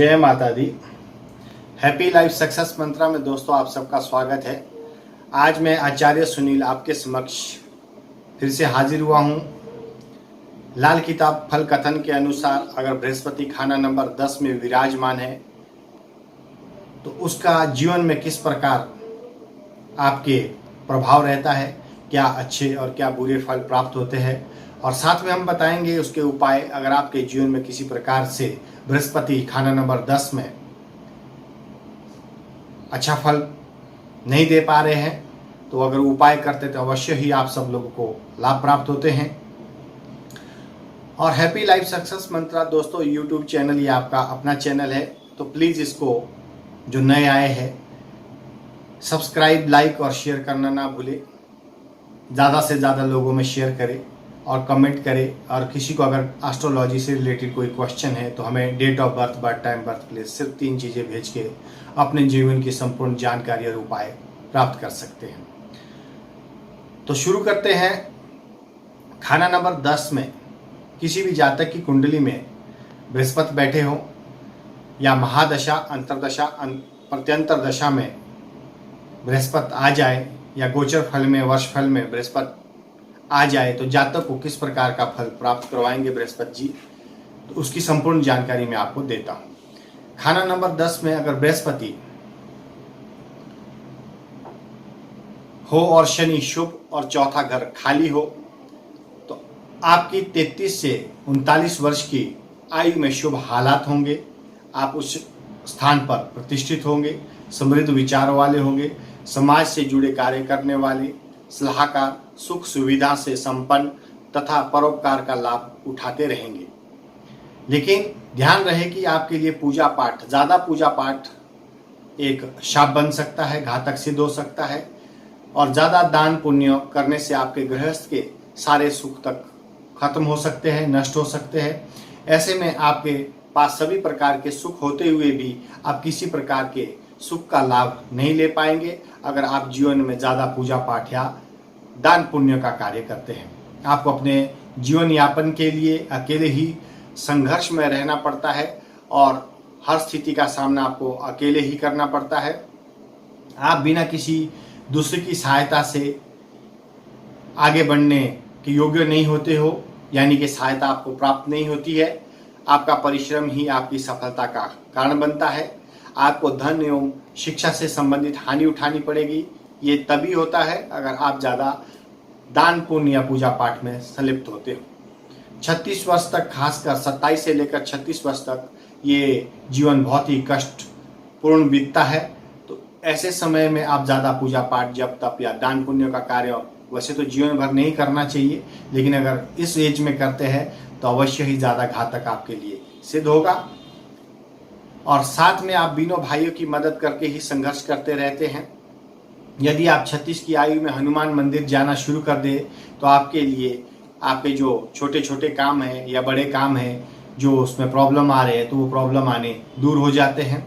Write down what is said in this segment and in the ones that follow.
जय माता दी। Happy life success मंत्रा में दोस्तों आप सबका स्वागत है। आज मैं आचार्य सुनील आपके समक्ष फिर से हाजिर हुआ हूँ। लाल किताब फल कथन के अनुसार अगर बृहस्पति खाना नंबर 10 में विराजमान है तो उसका जीवन में किस प्रकार आपके प्रभाव रहता है, क्या अच्छे और क्या बुरे फल प्राप्त होते हैं, और साथ में हम बताएंगे उसके उपाय। अगर आपके जीवन में किसी प्रकार से बृहस्पति खाना नंबर 10 में अच्छा फल नहीं दे पा रहे हैं तो अगर उपाय करते तो अवश्य ही आप सब लोगों को लाभ प्राप्त होते हैं। और हैप्पी लाइफ सक्सेस मंत्रा दोस्तों यूट्यूब चैनल ये आपका अपना चैनल है, तो प्लीज़ इसको जो नए आए हैं सब्सक्राइब, लाइक और शेयर करना ना भूले। ज़्यादा से ज़्यादा लोगों में शेयर करें और कमेंट करें। और किसी को अगर एस्ट्रोलॉजी से रिलेटेड कोई क्वेश्चन है तो हमें date of birth, birth time, birth place, सिर्फ 3 चीज़ें भेज के अपने जीवन की संपूर्ण जानकारी और उपाय प्राप्त कर सकते हैं। तो शुरू करते हैं। खाना नंबर 10 में किसी भी जातक की कुंडली में बृहस्पति बैठे हो या महादशा, अंतरदशा, प्रत्यंतर दशा में बृहस्पति आ जाए या गोचर फल में, वर्ष फल में बृहस्पति आ जाए तो जातक को किस प्रकार का फल प्राप्त करवाएंगे बृहस्पति जी, तो उसकी संपूर्ण जानकारी मैं आपको देता हूं। खाना नंबर 10 में अगर बृहस्पति हो और शनि शुभ और चौथा घर खाली हो तो आपकी 33 से 39 वर्ष की आयु में शुभ हालात होंगे। आप उस स्थान पर प्रतिष्ठित होंगे, समृद्ध विचारों वाले होंगे, समाज से जुड़े कार्य करने वाले, सलाहकार, सुख सुविधा से संपन्न तथा परोपकार का लाभ उठाते रहेंगे। लेकिन ध्यान रहे कि आपके लिए पूजा पाठ, ज़्यादा पूजा पाठ एक शाप बन सकता है, घातक सिद्ध हो सकता है। और ज़्यादा दान पुण्य करने से आपके गृहस्थ के सारे सुख तक खत्म हो सकते हैं, नष्ट हो सकते हैं। ऐसे में आपके पास सभी प्रकार के सुख होते हुए भी आप किसी प्रकार के सुख का लाभ नहीं ले पाएंगे अगर आप जीवन में ज़्यादा पूजा पाठ या दान पुण्य का कार्य करते हैं। आपको अपने जीवन यापन के लिए अकेले ही संघर्ष में रहना पड़ता है और हर स्थिति का सामना आपको अकेले ही करना पड़ता है। आप बिना किसी दूसरे की सहायता से आगे बढ़ने के योग्य नहीं होते हो, यानी कि सहायता आपको प्राप्त नहीं होती है। आपका परिश्रम ही आपकी सफलता का कारण बनता है। आपको धन एवं शिक्षा से संबंधित हानि उठानी पड़ेगी। ये तभी होता है अगर आप ज़्यादा दान पुण्य या पूजा पाठ में संलिप्त होते हो। 36 वर्ष तक, खासकर 27 से लेकर 36 वर्ष तक ये जीवन बहुत ही कष्टपूर्ण बीतता है। तो ऐसे समय में आप ज़्यादा पूजा पाठ, जप तप या दान पुण्य का कार्य वैसे तो जीवन भर नहीं करना चाहिए, लेकिन अगर इस एज में करते हैं तो अवश्य ही ज़्यादा घातक आपके लिए सिद्ध होगा। और साथ में आप बीनों भाइयों की मदद करके ही संघर्ष करते रहते हैं। यदि आप 36 की आयु में हनुमान मंदिर जाना शुरू कर दे तो आपके लिए आपके जो छोटे छोटे काम हैं या बड़े काम हैं जो उसमें प्रॉब्लम आ रहे हैं तो वो प्रॉब्लम आने दूर हो जाते हैं।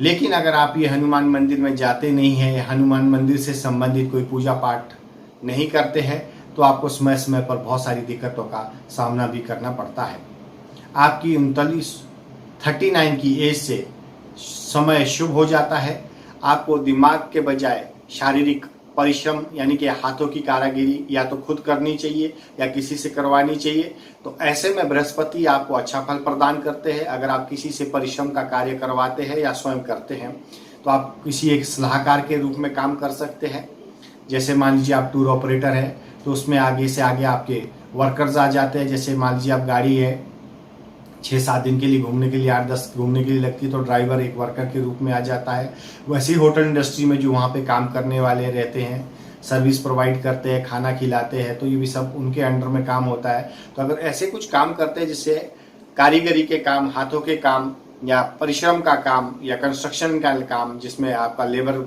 लेकिन अगर आप ये हनुमान मंदिर में जाते नहीं हैं, हनुमान मंदिर से संबंधित कोई पूजा पाठ नहीं करते हैं तो आपको समय समय पर बहुत सारी दिक्कतों का सामना भी करना पड़ता है। आपकी 39 की एज से समय शुभ हो जाता है। आपको दिमाग के बजाय शारीरिक परिश्रम यानी कि हाथों की कारीगरी या तो खुद करनी चाहिए या किसी से करवानी चाहिए। तो ऐसे में बृहस्पति आपको अच्छा फल प्रदान करते हैं। अगर आप किसी से परिश्रम का कार्य करवाते हैं या स्वयं करते हैं तो आप किसी एक सलाहकार के रूप में काम कर सकते हैं। जैसे मान लीजिए आप टूर ऑपरेटर हैं तो उसमें आगे से आगे आपके वर्कर्स आ जाते हैं। जैसे मान लीजिए आप गाड़ी है 6-7 दिन के लिए घूमने के लिए, 8-10 घूमने के लिए लगती है तो ड्राइवर एक वर्कर के रूप में आ जाता है। वैसे ही होटल इंडस्ट्री में जो वहाँ पे काम करने वाले रहते हैं, सर्विस प्रोवाइड करते हैं, खाना खिलाते हैं, तो ये भी सब उनके अंडर में काम होता है। तो अगर ऐसे कुछ काम करते हैं जिससे कारीगरी के काम, हाथों के काम या परिश्रम का काम या कंस्ट्रक्शन का काम जिसमें आपका लेबर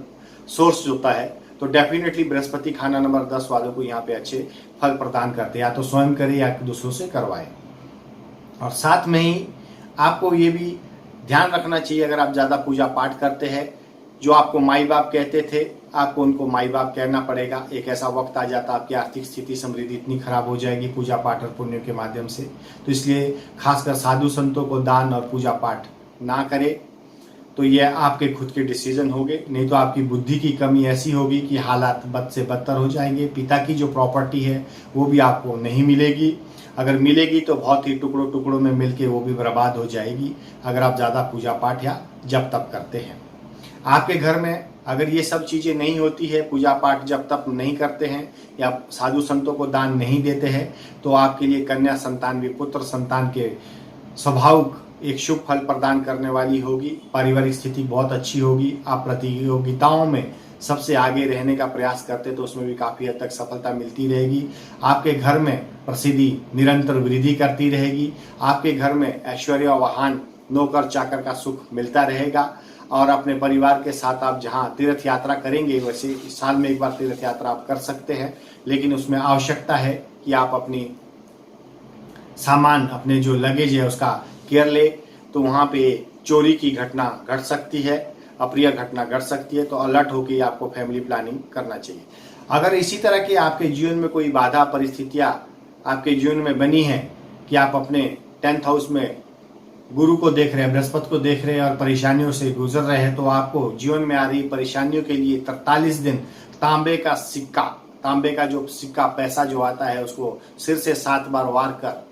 सोर्स होता है तो डेफिनेटली बृहस्पति खाना नंबर 10 वालों को यहाँ पे अच्छे फल प्रदान करते हैं। या तो स्वयं करें या दूसरों से करवाएं। और साथ में ही आपको ये भी ध्यान रखना चाहिए, अगर आप ज़्यादा पूजा पाठ करते हैं, जो आपको माई बाप कहते थे आपको उनको माई बाप कहना पड़ेगा। एक ऐसा वक्त आ जाता है आपकी आर्थिक स्थिति समृद्धि इतनी खराब हो जाएगी पूजा पाठ और पुण्य के माध्यम से। तो इसलिए खासकर साधु संतों को दान और पूजा पाठ ना करे, तो यह आपके खुद के डिसीजन होंगे। नहीं तो आपकी बुद्धि की कमी ऐसी होगी कि हालात बद से बदतर हो जाएंगे। पिता की जो प्रॉपर्टी है वो भी आपको नहीं मिलेगी, अगर मिलेगी तो बहुत ही टुकड़ों टुकड़ों में मिलके वो भी बर्बाद हो जाएगी, अगर आप ज़्यादा पूजा पाठ या जप तप करते हैं। आपके घर में अगर ये सब चीज़ें नहीं होती है, पूजा पाठ जप तप नहीं करते हैं या साधु संतों को दान नहीं देते हैं, तो आपके लिए कन्या संतान भी पुत्र संतान के स्वभाव एक शुभ फल प्रदान करने वाली होगी। पारिवारिक स्थिति बहुत अच्छी होगी। आप प्रतियोगिताओं में सबसे आगे रहने का प्रयास करते तो उसमें भी काफ़ी हद तक सफलता मिलती रहेगी। आपके घर में प्रसिद्धि निरंतर वृद्धि करती रहेगी। आपके घर में ऐश्वर्य वाहन नौकर चाकर का सुख मिलता रहेगा। और अपने परिवार के साथ आप जहाँ तीर्थ यात्रा करेंगे, वैसे साल में एक बार तीर्थ यात्रा आप कर सकते हैं, लेकिन उसमें आवश्यकता है कि आप अपनी सामान, अपने जो लगेज है उसका केयर ले। तो वहाँ पे चोरी की घटना घट सकती है, अप्रिय घटना घट सकती है, तो अलर्ट होकर आपको फैमिली प्लानिंग करना चाहिए। अगर इसी तरह के आपके जीवन में कोई बाधा परिस्थितियाँ आपके जीवन में बनी है कि आप अपने 10th हाउस में गुरु को देख रहे हैं, बृहस्पति को देख रहे हैं और परेशानियों से गुजर रहे हैं, तो आपको जीवन में आ रही परेशानियों के लिए 43 दिन तांबे का सिक्का, तांबे का जो सिक्का पैसा जो आता है, उसको सिर से 7 बार वार कर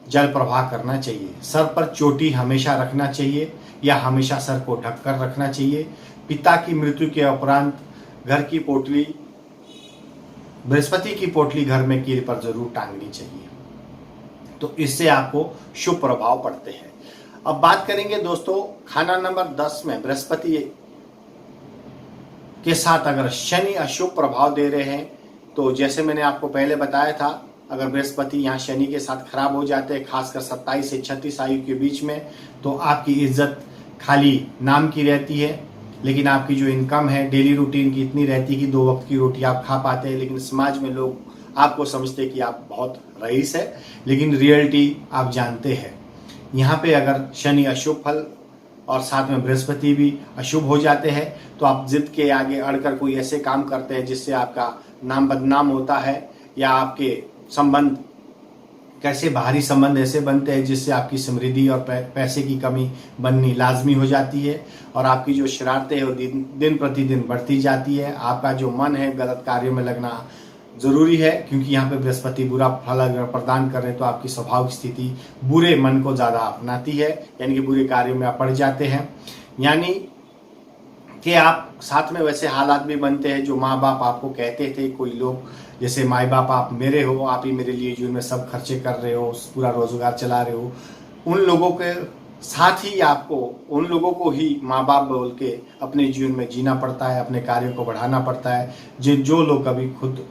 जल प्रवाह करना चाहिए। सर पर चोटी हमेशा रखना चाहिए या हमेशा सर को ढककर रखना चाहिए। पिता की मृत्यु के उपरांत घर की पोटली, बृहस्पति की पोटली घर में कील पर जरूर टांगनी चाहिए, तो इससे आपको शुभ प्रभाव पड़ते हैं। अब बात करेंगे दोस्तों, खाना नंबर 10 में बृहस्पति के साथ अगर शनि अशुभ प्रभाव दे रहे हैं, तो जैसे मैंने आपको पहले बताया था, अगर बृहस्पति यहाँ शनि के साथ खराब हो जाते हैं, खासकर 27 से 36 आयु के बीच में, तो आपकी इज्जत खाली नाम की रहती है, लेकिन आपकी जो इनकम है डेली रूटीन की इतनी रहती है कि 2 वक्त की रोटी आप खा पाते हैं, लेकिन समाज में लोग आपको समझते हैं कि आप बहुत रईस है, लेकिन रियलिटी आप जानते हैं। यहाँ पे अगर शनि अशुभ फल और साथ में बृहस्पति भी अशुभ हो जाते हैं, तो आप जिद के आगे अड़कर कोई ऐसे काम करते हैं जिससे आपका नाम बदनाम होता है, या आपके संबंध कैसे बाहरी संबंध ऐसे बनते हैं जिससे आपकी समृद्धि और पैसे की कमी बननी लाजमी हो जाती है, और आपकी जो शरारतें हैं वो दिन प्रतिदिन बढ़ती जाती है। आपका जो मन है गलत कार्यों में लगना जरूरी है, क्योंकि यहाँ पे बृहस्पति बुरा फल अगर प्रदान कर रहे तो आपकी स्वाभाविक स्थिति बुरे मन को ज़्यादा अपनाती है, यानी कि बुरे कार्यों में आप पड़ जाते हैं। यानी कि आप साथ में वैसे हालात भी बनते हैं जो माँ बाप आपको कहते थे, कोई लोग जैसे माँ बाप आप मेरे हो, आप ही मेरे लिए जीवन में सब खर्चे कर रहे हो, पूरा रोजगार चला रहे हो, उन लोगों के साथ ही आपको, उन लोगों को ही माँ बाप बोल के अपने जीवन में जीना पड़ता है, अपने कार्यों को बढ़ाना पड़ता है, जो लोग कभी खुद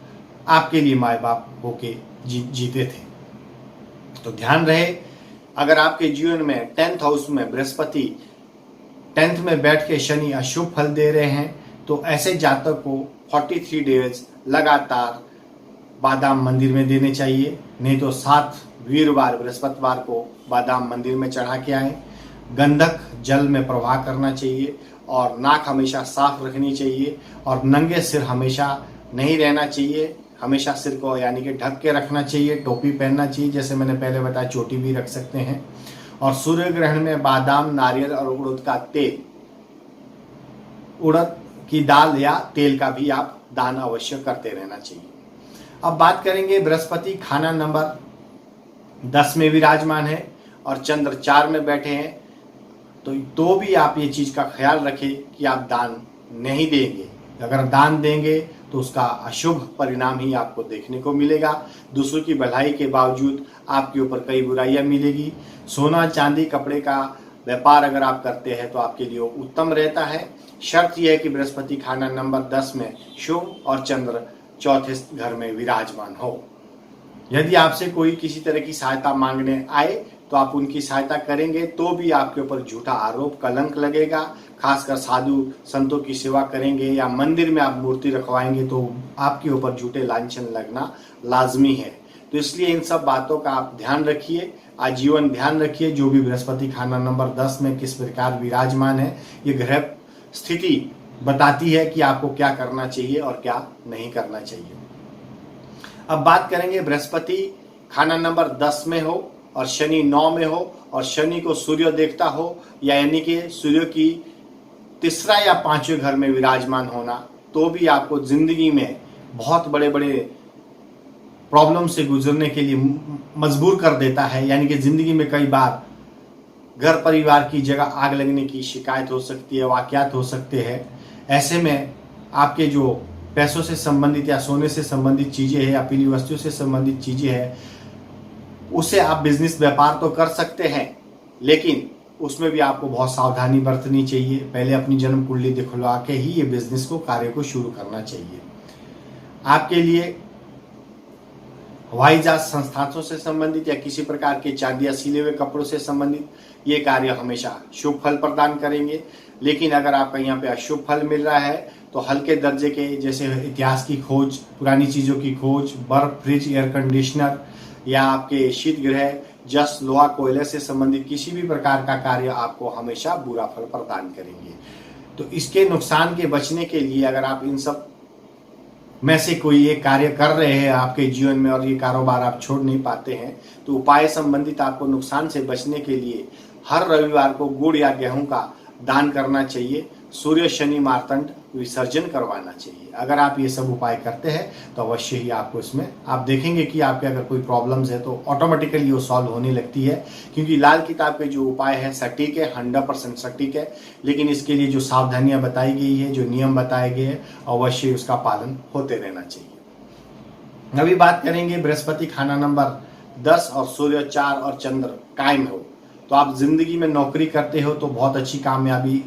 आपके लिए माँ बाप होके जीते थे। तो ध्यान रहे, अगर आपके जीवन में 10th हाउस में बृहस्पति 10th में बैठ के शनि अशुभ फल दे रहे हैं, तो ऐसे जातक को 43 डेज लगातार बादाम मंदिर में देने चाहिए। नहीं तो 7 वीरवार बृहस्पतिवार को बादाम मंदिर में चढ़ा के आए। गंधक जल में प्रवाह करना चाहिए, और नाक हमेशा साफ रखनी चाहिए, और नंगे सिर हमेशा नहीं रहना चाहिए, हमेशा सिर को यानी कि ढक के रखना चाहिए। टोपी पहनना चाहिए, जैसे मैंने पहले बताया, चोटी भी रख सकते हैं। और सूर्य ग्रहण में बादाम, नारियल और उड़द का तेल, उड़द की दाल या तेल का भी आप दान अवश्य करते रहना चाहिए। अब बात करेंगे, बृहस्पति खाना नंबर 10 में विराजमान है और चंद्र 4 में बैठे हैं, तो भी आप ये चीज का ख्याल रखें कि आप दान नहीं देंगे। अगर दान देंगे तो उसका अशुभ परिणाम ही आपको देखने को मिलेगा। दूसरों की भलाई के बावजूद आपके ऊपर कई बुराइयां मिलेगी। सोना चांदी कपड़े का व्यापार अगर आप करते हैं तो आपके लिए उत्तम रहता है। शर्त यह है कि बृहस्पति खाना नंबर 10 में शुभ और चंद्र 4थे घर में विराजमान हो। यदि आपसे कोई किसी तरह की सहायता मांगने आए तो आप उनकी सहायता करेंगे, तो भी आपके ऊपर झूठा आरोप कलंक लगेगा। खासकर साधु संतों की सेवा करेंगे या मंदिर में आप मूर्ति रखवाएंगे तो आपके ऊपर झूठे लांछन लगना लाजमी है। तो इसलिए इन सब बातों का आप ध्यान रखिए, आजीवन ध्यान रखिए। जो भी बृहस्पति खाना नंबर 10 में किस प्रकार विराजमान है, ये ग्रह स्थिति बताती है कि आपको क्या करना चाहिए और क्या नहीं करना चाहिए। अब बात करेंगे, बृहस्पति खाना नंबर 10 में हो और शनि 9 में हो और शनि को सूर्य देखता हो, या यानी कि सूर्य की तीसरा या पांचवें घर में विराजमान होना, तो भी आपको जिंदगी में बहुत बड़े बड़े प्रॉब्लम से गुजरने के लिए मजबूर कर देता है। यानी कि जिंदगी में कई बार घर परिवार की जगह आग लगने की शिकायत हो सकती है, वाकयात हो सकते हैं। ऐसे में आपके जो पैसों से संबंधित या सोने से संबंधित चीज़ें हैं या पीली वस्तुओं से संबंधित चीज़ें हैं, उसे आप बिजनेस व्यापार तो कर सकते हैं, लेकिन उसमें भी आपको बहुत सावधानी बरतनी चाहिए। पहले अपनी जन्म कुंडली दिखलवा के ही ये बिजनेस को कार्य को शुरू करना चाहिए। आपके लिए हवाई जहाज संस्थानों से संबंधित या किसी प्रकार के चांदी या सिले हुए कपड़ों से संबंधित ये कार्य हमेशा शुभ फल प्रदान करेंगे। लेकिन अगर आपका यहाँ पे अशुभ फल मिल रहा है तो हल्के दर्जे के, जैसे इतिहास की खोज, पुरानी चीज़ों की खोज, बर्फ, फ्रिज, एयर कंडीशनर या आपके शीत गृह, जस, लोहा, कोयले से संबंधित किसी भी प्रकार का कार्य आपको हमेशा बुरा फल प्रदान करेंगे। तो इसके नुकसान के बचने के लिए अगर आप इन सब में से कोई एक कार्य कर रहे हैं आपके जीवन में और ये कारोबार आप छोड़ नहीं पाते हैं, तो उपाय संबंधित आपको नुकसान से बचने के लिए हर रविवार को गुड़ या गेहूं का दान करना चाहिए, सूर्य शनि मार्तंड विसर्जन करवाना चाहिए। अगर आप ये सब उपाय करते हैं तो अवश्य ही आपको इसमें आप देखेंगे कि आपके अगर कोई प्रॉब्लम्स है तो ऑटोमेटिकली वो सॉल्व होने लगती है, क्योंकि लाल किताब के जो उपाय है सटीक है, 100% सटीक है। लेकिन इसके लिए जो सावधानियां बताई गई है, जो नियम बताए गए हैं, अवश्य उसका पालन होते रहना चाहिए। अभी बात करेंगे बृहस्पति खाना नंबर 10 और सूर्य 4 और चंद्र कायम हो, तो आप जिंदगी में नौकरी करते हो तो बहुत अच्छी कामयाबी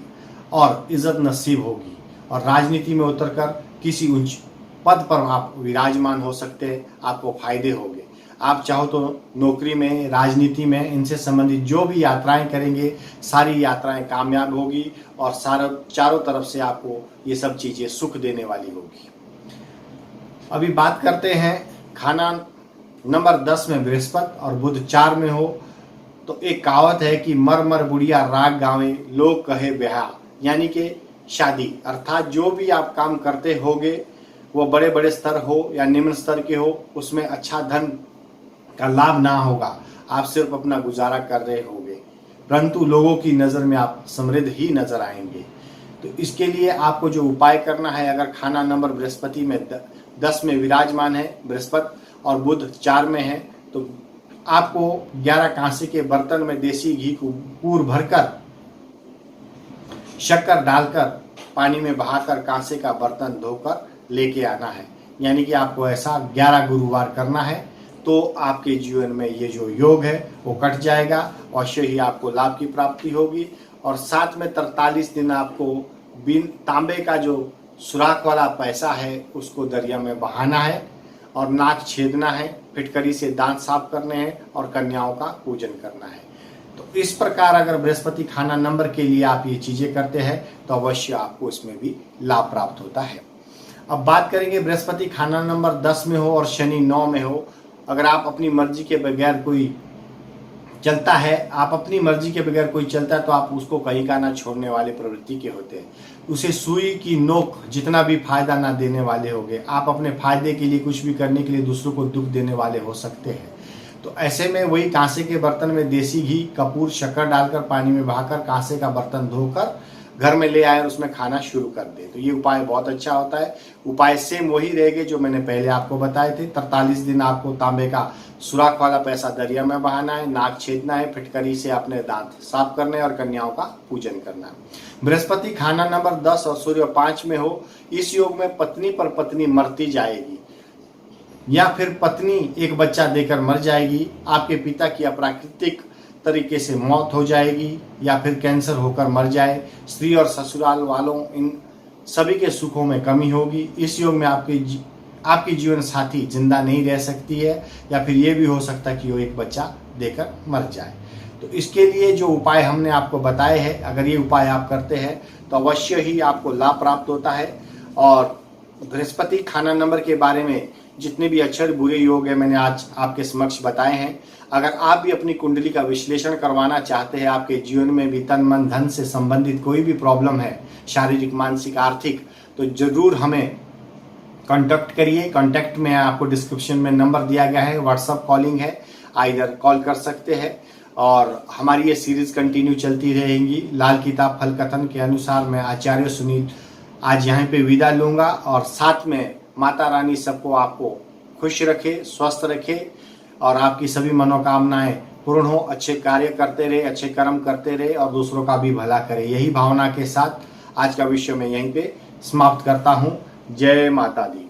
और इज्जत नसीब होगी, और राजनीति में उतरकर किसी उच्च पद पर आप विराजमान हो सकते हैं, आपको फायदे होंगे। आप चाहो तो नौकरी में, राजनीति में, इनसे संबंधित जो भी यात्राएं करेंगे सारी यात्राएं कामयाब होगी और चारों तरफ से आपको ये सब चीजें सुख देने वाली होगी। अभी बात करते हैं खाना नंबर 10 में बृहस्पति और बुध 4 में हो, तो एक कहावत है कि मर मर बुढ़िया राग गावे लोग कहे ब्याह, यानी कि शादी। अर्थात जो भी आप काम करते होगे वो बड़े बड़े स्तर हो या निम्न स्तर के हो, उसमें अच्छा धन का लाभ ना होगा, आप सिर्फ अपना गुजारा कर रहे होंगे, परंतु लोगों की नज़र में आप समृद्ध ही नजर आएंगे। तो इसके लिए आपको जो उपाय करना है, अगर खाना नंबर बृहस्पति में 10 में विराजमान है बृहस्पति और बुध 4 में है, तो आपको 11 कांसे के बर्तन में देसी घी को पूर भरकर शक्कर डालकर पानी में बहाकर कांसे का बर्तन धोकर लेके आना है। यानी कि आपको ऐसा 11 गुरुवार करना है, तो आपके जीवन में ये जो योग है वो कट जाएगा, अवश्य ही आपको लाभ की प्राप्ति होगी। और साथ में 43 दिन आपको बिन तांबे का जो सुराख वाला पैसा है उसको दरिया में बहाना है और नाक छेदना है, फिटकरी से दांत साफ करने हैं और कन्याओं का पूजन करना है। तो इस प्रकार अगर बृहस्पति खाना नंबर के लिए आप ये चीजें करते हैं तो अवश्य आपको इसमें भी लाभ प्राप्त होता है। अब बात करेंगे बृहस्पति खाना नंबर 10 में हो और शनि 9 में हो, अगर आप अपनी मर्जी के बगैर कोई चलता है, आप अपनी मर्जी के बगैर कोई चलता है तो आप उसको कहीं का ना छोड़ने वाले प्रवृत्ति के होते हैं। उसे सुई की नोक जितना भी फायदा ना देने वाले होंगे, आप अपने फायदे के लिए कुछ भी करने के लिए दूसरों को दुख देने वाले हो सकते हैं। तो ऐसे में वही कांसे के बर्तन में देसी घी, कपूर, शक्कर डालकर पानी में बहाकर कांसे का बर्तन धोकर घर में ले आए और उसमें खाना शुरू कर दे, तो ये उपाय बहुत अच्छा होता है। उपाय सेम वही रहेंगे जो मैंने पहले आपको बताए थे। 43 दिन आपको तांबे का सुराख वाला पैसा दरिया में बहाना है, नाक छेदना है, फिटकरी से अपने दांत साफ करने और कन्याओं का पूजन करना है। बृहस्पति खाना नंबर 10 और सूर्य 5 में हो, इस योग में पत्नी पर पत्नी मरती जाएगी या फिर पत्नी एक बच्चा देकर मर जाएगी, आपके पिता की अप्राकृतिक तरीके से मौत हो जाएगी या फिर कैंसर होकर मर जाए, स्त्री और ससुराल वालों इन सभी के सुखों में कमी होगी। इस योग में आपकी जीवन साथी जिंदा नहीं रह सकती है या फिर ये भी हो सकता है कि वो एक बच्चा देकर मर जाए। तो इसके लिए जो उपाय हमने आपको बताए हैं, अगर ये उपाय आप करते हैं तो अवश्य ही आपको लाभ प्राप्त होता है। और बृहस्पति खाना नंबर के बारे में जितने भी अच्छे बुरे योग है मैंने आज आपके समक्ष बताए हैं। अगर आप भी अपनी कुंडली का विश्लेषण करवाना चाहते हैं, आपके जीवन में भी तन मन धन से संबंधित कोई भी प्रॉब्लम है, शारीरिक, मानसिक, आर्थिक, तो जरूर हमें कांटेक्ट करिए। कांटेक्ट में आपको डिस्क्रिप्शन में नंबर दिया गया है, व्हाट्सअप कॉलिंग है, इधर कॉल कर सकते हैं। और हमारी ये सीरीज कंटिन्यू चलती रहेगी। लाल किताब फल कथन के अनुसार मैं आचार्य सुनील आज यहाँ पे विदा लूंगा, और साथ में माता रानी सबको आपको खुश रखे, स्वस्थ रखे, और आपकी सभी मनोकामनाएं पूर्ण हो, अच्छे कार्य करते रहे, अच्छे कर्म करते रहे, और दूसरों का भी भला करे। यही भावना के साथ आज का विषय मैं यहीं पे समाप्त करता हूँ। जय माता दी।